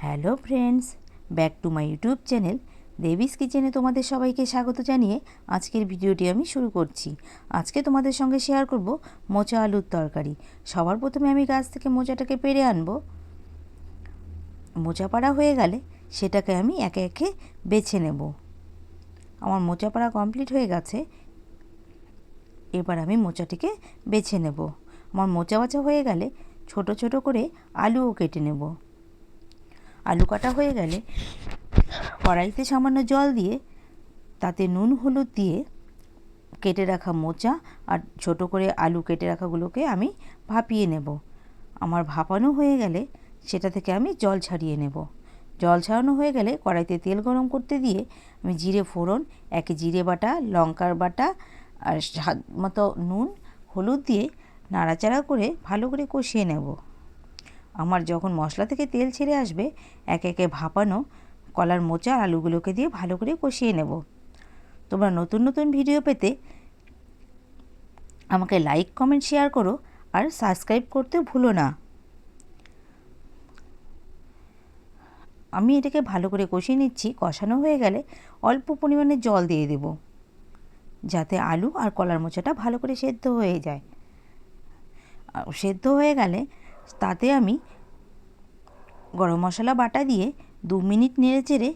Hello friends, back to my YouTube channel Debi's কিচেনে তোমাদের সবাইকে স্বাগত জানিয়ে আজকের ভিডিওটি আমি শুরু করছি। আজকে তোমাদের সঙ্গে শেয়ার করব মোচা আলুর তরকারি। সবার প্রথমে আমি গাছ থেকে মোচাটাকে পেড়ে আনবো। মোচা পাড়া হয়ে গেলে সেটাকে আমি একে একে বেছে নেব। আমার মোচা পাড়া কমপ্লিট হয়ে গেছে। এবার আমি মোচাটিকে বেছে নেব। আমার মোচা বাছা হয়ে গেলে ছোট ছোট করে আলুও কেটে নেব। আলু কাটা হয়ে গেলে কড়াইতে সামান্য জল দিয়ে তাতে নুন হলুদ দিয়ে কেটে রাখা মোচা আর ছোট করে আলু কেটে রাখাগুলোকে আমি ভাপিয়ে নেব। আমার ভাপানো হয়ে গেলে সেটা থেকে আমি জল ছাড়িয়ে নেব। জল ছাড়ানো হয়ে গেলে কড়াইতে তেল গরম করতে দিয়ে আমি জিরে ফোড়ন, একে জিরে বাটা, লঙ্কার বাটা আর স্বাদ মতো নুন হলুদ দিয়ে নাড়াচাড়া করে ভালো করে কষিয়ে নেব। আমার যখন মশলা থেকে তেল ছেড়ে আসবে একে একে ভাপানো কলার মোচা আলুগুলোকে দিয়ে ভালো করে কষিয়ে নেব। তোমরা নতুন নতুন ভিডিও পেতে আমাকে লাইক, কমেন্ট, শেয়ার করো আর সাবস্ক্রাইব করতে ভুলো না। আমি এটাকে ভালো করে কষিয়ে নিচ্ছি। কষানো হয়ে গেলে অল্প পরিমাণে জল দিয়ে দেব, যাতে আলু আর কলার মোচাটা ভালো করে সেদ্ধ হয়ে যায়। সেদ্ধ হয়ে গেলে তাতে আমি গরম মশলা বাটা দিয়ে 2 মিনিট নেড়ে চেড়ে